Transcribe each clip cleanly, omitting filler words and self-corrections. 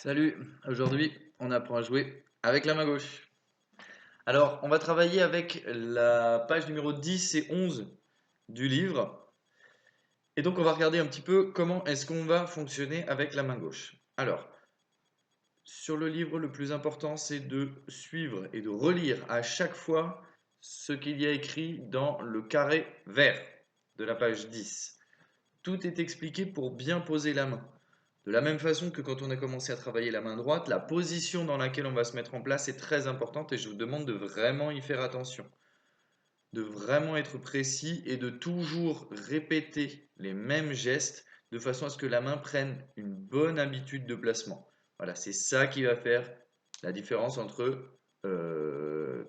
Salut, aujourd'hui on apprend à jouer avec la main gauche. Alors on va travailler avec la page numéro 10 et 11 du livre. Et donc on va regarder un petit peu comment est-ce qu'on va fonctionner avec la main gauche. Alors, sur le livre, le plus important c'est de suivre et de relire à chaque fois ce qu'il y a écrit dans le carré vert de la page 10. Tout est expliqué pour bien poser la main. De la même façon que quand on a commencé à travailler la main droite, la position dans laquelle on va se mettre en place est très importante et je vous demande de vraiment y faire attention. De vraiment être précis et de toujours répéter les mêmes gestes de façon à ce que la main prenne une bonne habitude de placement. Voilà, c'est ça qui va faire la différence entre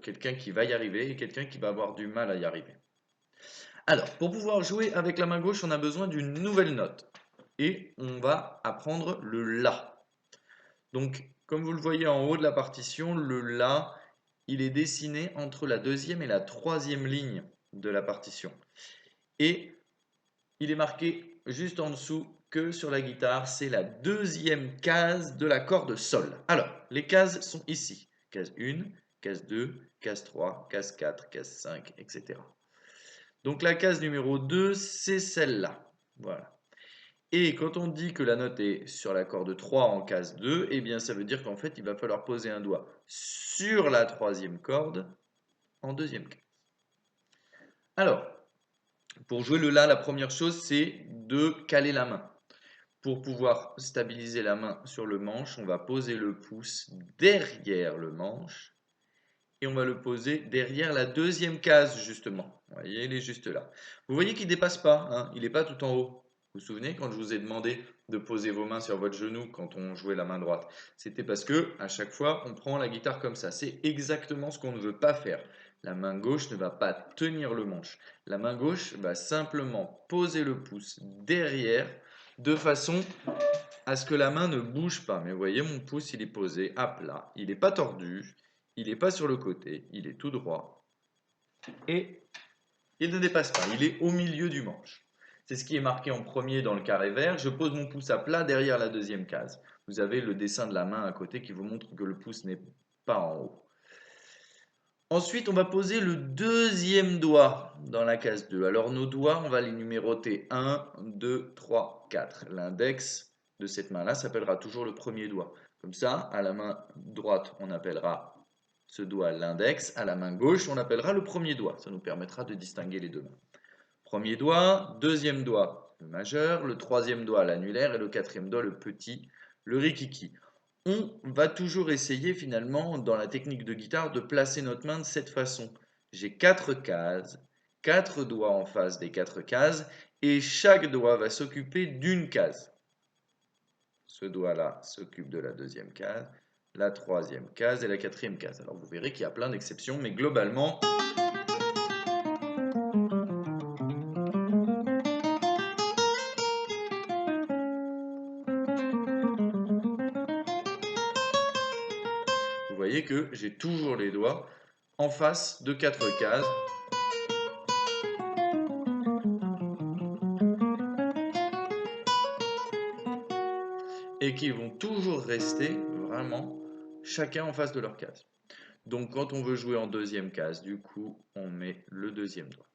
quelqu'un qui va y arriver et quelqu'un qui va avoir du mal à y arriver. Alors, pour pouvoir jouer avec la main gauche, on a besoin d'une nouvelle note. Et on va apprendre le La. Donc, comme vous le voyez en haut de la partition, le La, il est dessiné entre la deuxième et la troisième ligne de la partition. Et il est marqué juste en dessous que sur la guitare, c'est la deuxième case de la corde Sol. Alors, les cases sont ici. Case 1, case 2, case 3, case 4, case 5, etc. Donc la case numéro 2, c'est celle-là. Voilà. Et quand on dit que la note est sur la corde 3 en case 2, eh bien ça veut dire qu'en fait il va falloir poser un doigt sur la troisième corde en deuxième case. Alors, pour jouer le La, la première chose c'est de caler la main. Pour pouvoir stabiliser la main sur le manche, on va poser le pouce derrière le manche et on va le poser derrière la deuxième case justement. Vous voyez, il est juste là. Vous voyez qu'il ne dépasse pas, hein, il n'est pas tout en haut. Vous vous souvenez quand je vous ai demandé de poser vos mains sur votre genou quand on jouait la main droite? C'était parce que à chaque fois on prend la guitare comme ça. C'est exactement ce qu'on ne veut pas faire. La main gauche ne va pas tenir le manche. La main gauche va simplement poser le pouce derrière de façon à ce que la main ne bouge pas. Mais vous voyez, mon pouce, il est posé à plat. Il n'est pas tordu. Il n'est pas sur le côté. Il est tout droit. Et il ne dépasse pas. Il est au milieu du manche. C'est ce qui est marqué en premier dans le carré vert. Je pose mon pouce à plat derrière la deuxième case. Vous avez le dessin de la main à côté qui vous montre que le pouce n'est pas en haut. Ensuite, on va poser le deuxième doigt dans la case 2. Alors nos doigts, on va les numéroter 1, 2, 3, 4. L'index de cette main-là s'appellera toujours le premier doigt. Comme ça, à la main droite, on appellera ce doigt l'index. À la main gauche, on appellera le premier doigt. Ça nous permettra de distinguer les deux mains. Premier doigt, deuxième doigt, le majeur, le troisième doigt, l'annulaire et le quatrième doigt, le petit, le rikiki. On va toujours essayer finalement dans la technique de guitare de placer notre main de cette façon. J'ai 4 cases, 4 doigts en face des 4 cases et chaque doigt va s'occuper d'une case. Ce doigt-là s'occupe de la deuxième case, la troisième case et la quatrième case. Alors vous verrez qu'il y a plein d'exceptions, mais globalement, vous voyez que j'ai toujours les doigts en face de 4 cases. Et qui vont toujours rester vraiment chacun en face de leur case. Donc quand on veut jouer en deuxième case, du coup, on met le deuxième doigt.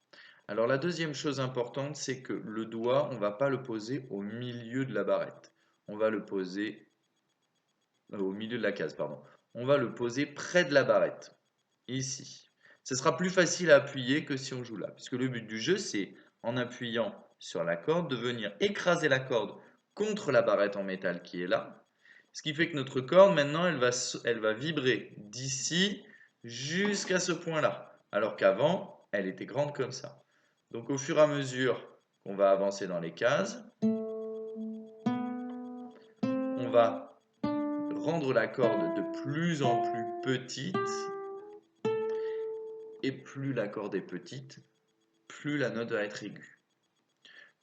Alors la deuxième chose importante, c'est que le doigt, on ne va pas le poser au milieu de la barrette. On va le poser au milieu de la case, pardon. On va le poser près de la barrette, ici. Ce sera plus facile à appuyer que si on joue là, puisque le but du jeu, c'est en appuyant sur la corde, de venir écraser la corde contre la barrette en métal qui est là. Ce qui fait que notre corde, maintenant, elle va vibrer d'ici jusqu'à ce point-là. Alors qu'avant, elle était grande comme ça. Donc au fur et à mesure qu'on va avancer dans les cases, on va rendre la corde de plus en plus petite. Et plus la corde est petite, plus la note va être aiguë.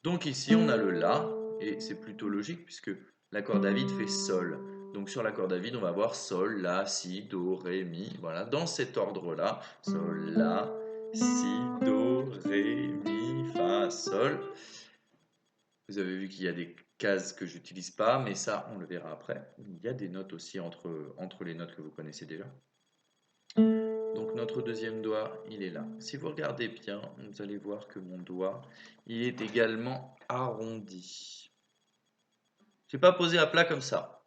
Donc ici, on a le La, et c'est plutôt logique puisque la corde à vide fait Sol. Donc sur la corde à vide, on va avoir Sol, La, Si, Do, Ré, Mi. Voilà, dans cet ordre-là, Sol, La, Si, Do, Ré, Mi, Fa, Sol. Vous avez vu qu'il y a des cases que j'utilise pas, mais ça, on le verra après. Il y a des notes aussi entre les notes que vous connaissez déjà. Donc notre deuxième doigt, il est là. Si vous regardez bien, vous allez voir que mon doigt, il est également arrondi. Je n'ai pas posé à plat comme ça.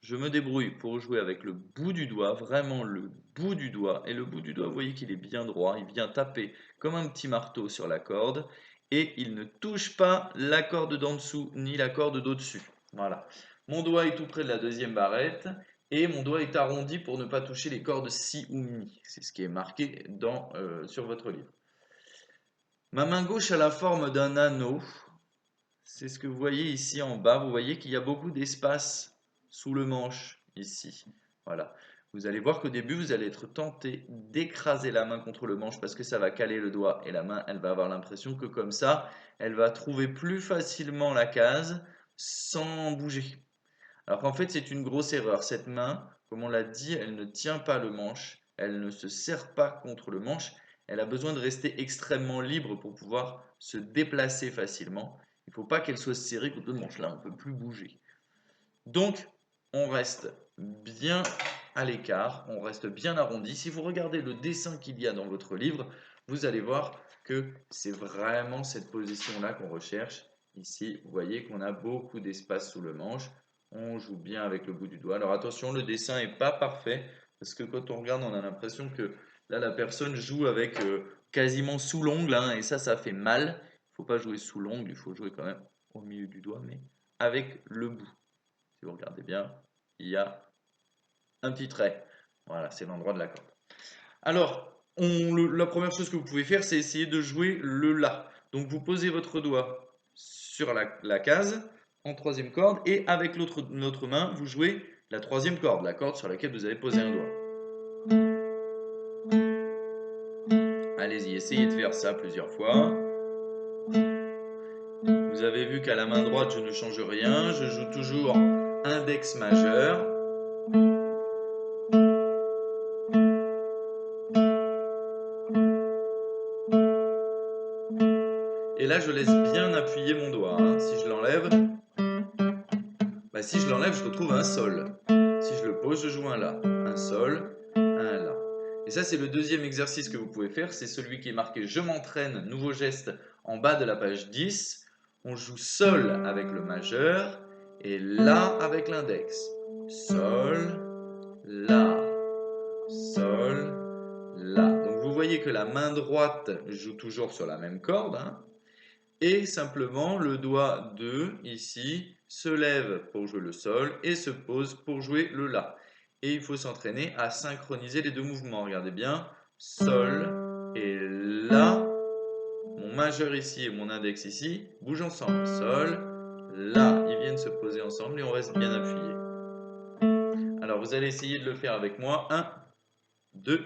Je me débrouille pour jouer avec le bout du doigt, vraiment le bout du doigt. Et le bout du doigt, vous voyez qu'il est bien droit. Il vient taper comme un petit marteau sur la corde. Et il ne touche pas la corde d'en dessous, ni la corde d'au-dessus. Voilà. Mon doigt est tout près de la deuxième barrette. Et mon doigt est arrondi pour ne pas toucher les cordes si ou mi. C'est ce qui est marqué sur votre livre. Ma main gauche a la forme d'un anneau. C'est ce que vous voyez ici en bas. Vous voyez qu'il y a beaucoup d'espace sous le manche ici. Voilà. Vous allez voir qu'au début, vous allez être tenté d'écraser la main contre le manche parce que ça va caler le doigt. Et la main, elle va avoir l'impression que comme ça, elle va trouver plus facilement la case sans bouger. Alors qu'en fait, c'est une grosse erreur. Cette main, comme on l'a dit, elle ne tient pas le manche. Elle ne se serre pas contre le manche. Elle a besoin de rester extrêmement libre pour pouvoir se déplacer facilement. Il ne faut pas qu'elle soit serrée contre le manche. Là, on ne peut plus bouger. Donc, on reste bien à l'écart, on reste bien arrondi. Si vous regardez le dessin qu'il y a dans votre livre, vous allez voir que c'est vraiment cette position-là qu'on recherche. Ici, vous voyez qu'on a beaucoup d'espace sous le manche. On joue bien avec le bout du doigt. Alors attention, le dessin n'est pas parfait, parce que quand on regarde, on a l'impression que là, la personne joue avec quasiment sous l'ongle, hein, et ça fait mal. Il ne faut pas jouer sous l'ongle, il faut jouer quand même au milieu du doigt, mais avec le bout. Si vous regardez bien, il y a un petit trait. Voilà, c'est l'endroit de la corde. Alors, la première chose que vous pouvez faire, c'est essayer de jouer le La. Donc, vous posez votre doigt sur la case en troisième corde et avec notre main, vous jouez la troisième corde, la corde sur laquelle vous avez posé un doigt. Allez-y, essayez de faire ça plusieurs fois. Vous avez vu qu'à la main droite, je ne change rien. Je joue toujours index majeur. Et là, je laisse bien appuyer mon doigt. Hein. Si je l'enlève, je retrouve un Sol. Si je le pose, je joue un La. Un Sol, un La. Et ça, c'est le deuxième exercice que vous pouvez faire. C'est celui qui est marqué « Je m'entraîne », nouveau geste, en bas de la page 10. On joue Sol avec le majeur et La avec l'index. Sol, La, Sol, La. Donc vous voyez que la main droite joue toujours sur la même corde. Hein. Et simplement, le doigt 2, ici, se lève pour jouer le Sol et se pose pour jouer le La. Et il faut s'entraîner à synchroniser les deux mouvements. Regardez bien, Sol et La. Mon majeur ici et mon index ici bougent ensemble. Sol, La. Ils viennent se poser ensemble et on reste bien appuyé. Alors, vous allez essayer de le faire avec moi. 1, 2,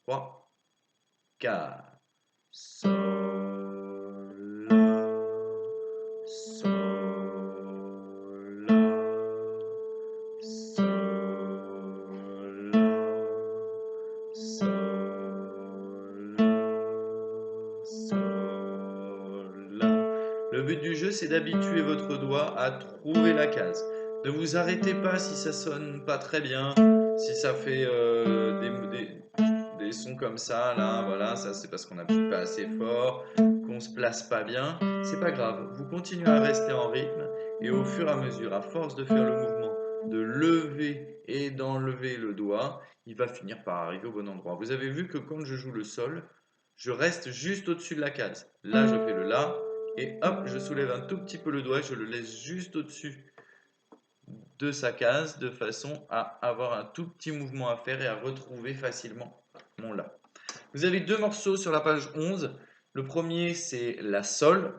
3, 4. Sol, La, Sol, La, Sol, La, Sol, La, Sol, La. Le but du jeu, c'est d'habituer votre doigt à trouver la case. Ne vous arrêtez pas si ça sonne pas très bien, si ça fait des sons comme ça, là, voilà, ça c'est parce qu'on n'appuie pas assez fort, qu'on se place pas bien. C'est pas grave, vous continuez à rester en rythme et au fur et à mesure, à force de faire le mouvement, de lever et d'enlever le doigt, il va finir par arriver au bon endroit. Vous avez vu que quand je joue le Sol, je reste juste au-dessus de la case. Là, je fais le La et hop, je soulève un tout petit peu le doigt, je le laisse juste au-dessus de sa case de façon à avoir un tout petit mouvement à faire et à retrouver facilement mon La. Vous avez deux morceaux sur la page 11. Le premier, c'est la Sol.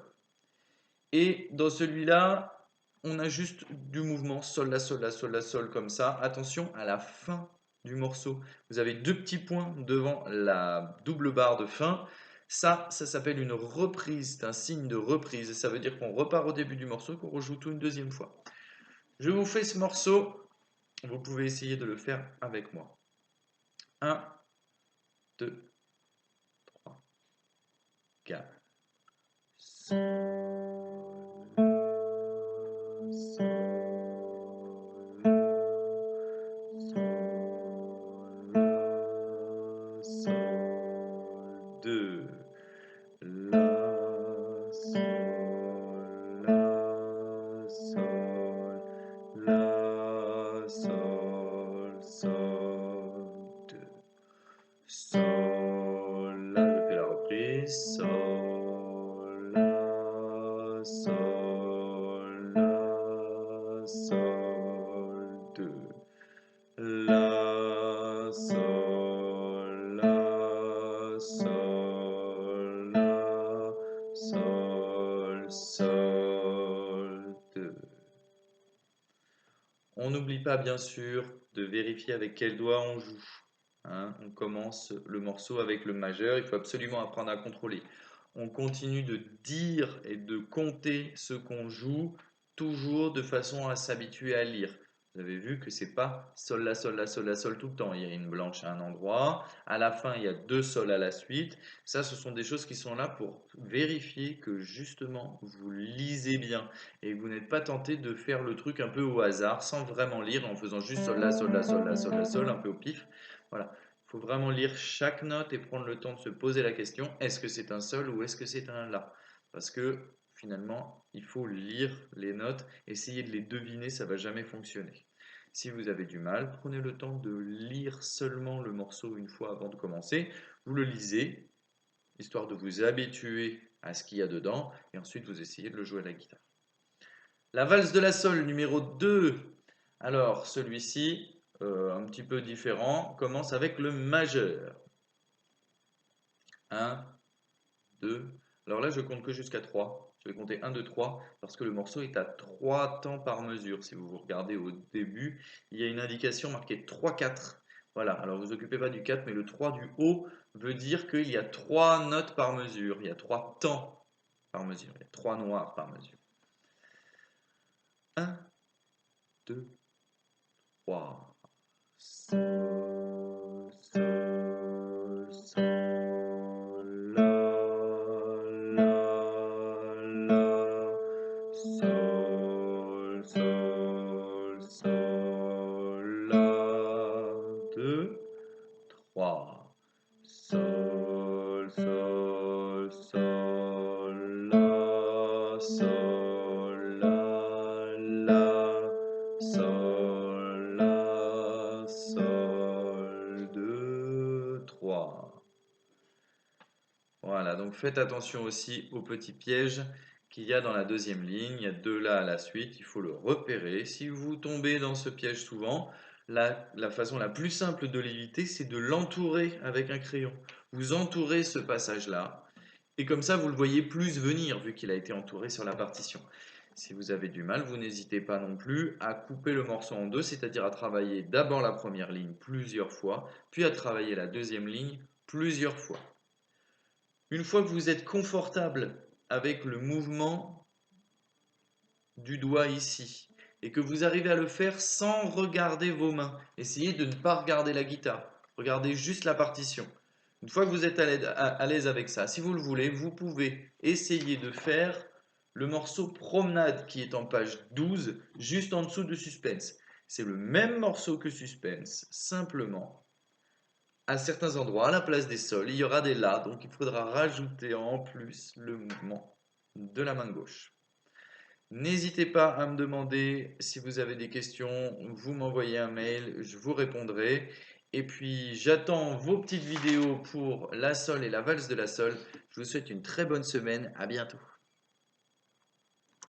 Et dans celui-là, on a juste du mouvement Sol, La, Sol, La, Sol, La, Sol comme ça. Attention à la fin du morceau. Vous avez deux petits points devant la double barre de fin. Ça s'appelle une reprise. C'est un signe de reprise. Ça veut dire qu'on repart au début du morceau et qu'on rejoue tout une deuxième fois. Je vous fais ce morceau. Vous pouvez essayer de le faire avec moi. 1, 2, 3, 4. sol, la, sol, 2. La, sol, la, sol, la, sol, sol, 2. On n'oublie pas bien sûr de vérifier avec quel doigt on joue. Hein, on commence le morceau avec le majeur, il faut absolument apprendre à contrôler. On continue de dire et de compter ce qu'on joue, toujours de façon à s'habituer à lire. Vous avez vu que c'est pas sol, la, sol, la, sol, la, sol tout le temps. Il y a une blanche à un endroit. À la fin, il y a 2 sols à la suite. Ça, ce sont des choses qui sont là pour vérifier que justement, vous lisez bien et que vous n'êtes pas tenté de faire le truc un peu au hasard, sans vraiment lire, en faisant juste sol, la, sol, la, sol, la, sol, la, sol, un peu au pif. Voilà. Il faut vraiment lire chaque note et prendre le temps de se poser la question, est-ce que c'est un sol ou est-ce que c'est un la? Parce que finalement, il faut lire les notes, essayer de les deviner, ça ne va jamais fonctionner. Si vous avez du mal, prenez le temps de lire seulement le morceau une fois avant de commencer. Vous le lisez, histoire de vous habituer à ce qu'il y a dedans, et ensuite vous essayez de le jouer à la guitare. La valse de la sol numéro 2. Alors, celui-ci, un petit peu différent, commence avec le majeur. 1, 2. Alors là, je compte que jusqu'à 3. Je vais compter 1, 2, 3 parce que le morceau est à 3 temps par mesure. Si vous regardez au début, il y a une indication marquée 3, 4. Voilà, alors vous occupez pas du 4, mais le 3 du haut veut dire qu'il y a 3 notes par mesure. Il y a 3 temps par mesure. Il y a 3 noirs par mesure. 1, 2, 3. Sol, sol, sol, la, la, sol, sol, sol, la, 2, 3. Sol, sol, sol, la, sol, la, sol, la, sol, 2, 3. Voilà, donc faites attention aussi aux petits pièges qu'il y a dans la deuxième ligne. Il y a 2 là à la suite, il faut le repérer. Si vous tombez dans ce piège souvent, la façon la plus simple de l'éviter, c'est de l'entourer avec un crayon. Vous entourez ce passage-là, et comme ça, vous le voyez plus venir, vu qu'il a été entouré sur la partition. Si vous avez du mal, vous n'hésitez pas non plus à couper le morceau en deux, c'est-à-dire à travailler d'abord la première ligne plusieurs fois, puis à travailler la deuxième ligne plusieurs fois. Une fois que vous êtes confortable avec le mouvement du doigt ici, et que vous arrivez à le faire sans regarder vos mains, essayez de ne pas regarder la guitare, regardez juste la partition. Une fois que vous êtes à l'aise avec ça, si vous le voulez, vous pouvez essayer de faire le morceau Promenade qui est en page 12, juste en dessous de Suspense. C'est le même morceau que Suspense, simplement à certains endroits, à la place des sols, il y aura des la, donc il faudra rajouter en plus le mouvement de la main gauche. N'hésitez pas à me demander si vous avez des questions, vous m'envoyez un mail, je vous répondrai. Et puis j'attends vos petites vidéos pour la sol et la valse de la sol. Je vous souhaite une très bonne semaine, à bientôt.